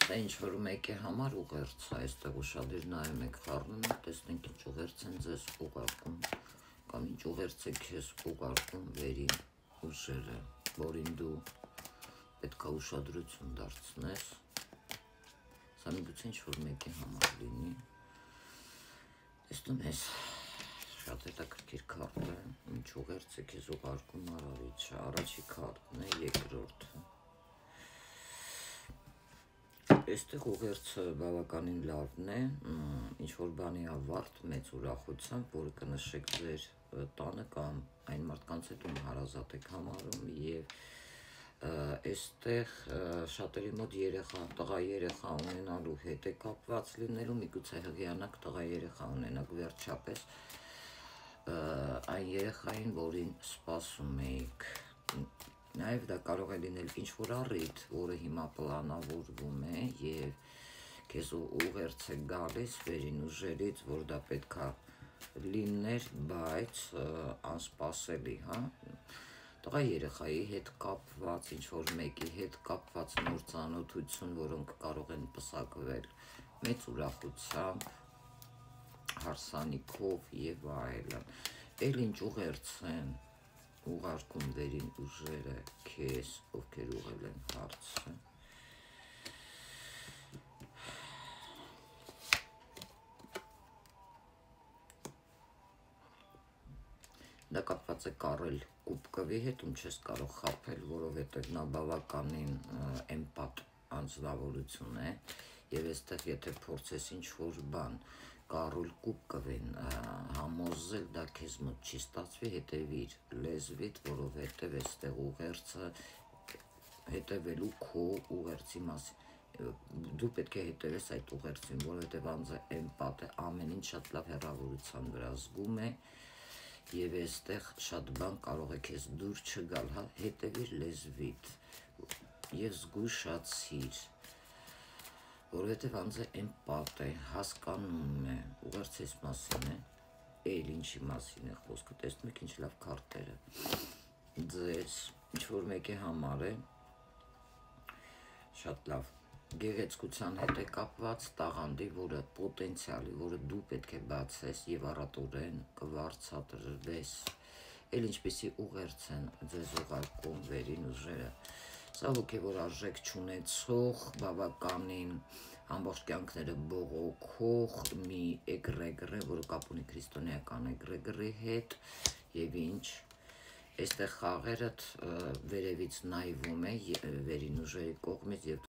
Դա ինչ-որ մեկի համար ուղերձ է, այստեղ ուշադիր նայում եք խառնում, տեսնենք ինչ ուղերձ են ձեզ ուղարկում, կամ ինչ ուղերձ է քեզ ուղարկում վերին ուժերը, որին դու պետք է ուշադրություն դարձնես, սա միգուցե ինչ-որ մեկի համար լինի, տեսնում ես, շատ հետաքրքիր քարտ է, ինչ ուղերձ է քեզ ուղարկում արարիչը, առաջի քարտն է, երկրորդը, Այստեղ ուղերձը բավականին լավն է, ինչ-որ բանի ավարտ մեծ ուրախությամբ, որը կնշեք ձեր տանը կամ այն մարդկանց հետ, ում հարազատ եք համարում և այստեղ շատերի մոտ տղա երեխա ունենալու հետ է կապված լինելու, միգուցե հղիանակ տղա երեխա ունենաք վերջապես այն երեխային, որին սպասում էիք, նաև դա կարող է լինել ինչ-որ առիթ, որը հիմա պլանավորվում է և քեզ ուղերձ է գալիս վերին ուժերից, որ դա պետք է լիներ, բայց անսպասելի, տղա երեխայի հետ կապված, ինչ-որ մեկի հետ կապված նոր ծանոթություն, որոնք կարող են պսակվել մեծ ուրախությամբ, հարսանիքով և այլն, էլ ինչ ուղերձ են ուղարկում վերին ուժերը քեզ, ովքեր ուղղել են հարցը, դա կապված է Կարել Կուպկովի հետ, ում չես կարող խաբել, որովհետև նա բավականին էմպատ անձնավորություն է, և այստեղ եթե փորձես ինչ-որ բան Կարել Կուպկովին համոզել, դա քեզ մոտ չի ստացվի, հետևիր լեզվիդ, որովհետև այստեղ ուղերձը հետևելու քո ուղերձի մասին, դու պետք է հետևես այդ ուղերձին, որովհետև անձը էմպատ է, ամեն ինչ շատ լավ հեռավորության վրա զգում է, և այստեղ շատ բան կարող է քեզ դուր չգալ, հետևիր լեզվիդ և զգուշացիր, որովհետև անձը էմպատ է, հասկանում է, ուղերձը այս մասին է, էլ ինչի մասին է խոսքը, տեսնում եք ինչ լավ քարտերը, ձեզ ինչ-որ մեկի համար է, շատ լավ, գեղեցկության հետ է կապված տաղանդի, որը պոտենցիալի, որը դու պետք է բացես և առատորեն կվարձատրվես, էլ ինչպիսի ուղերձ են ձեզ ուղարկում վերին ուժերը, սա հոգևոր արժեք չունեցող, բավականին ամբողջ կյանքները բողոքող մի էգրեգր է, որը կապ ունի քրիստոնեական էգրեգրի հետ և ինչ, այստեղ խաղերդ վերևից նայվում է վերին ուժերի կողմից և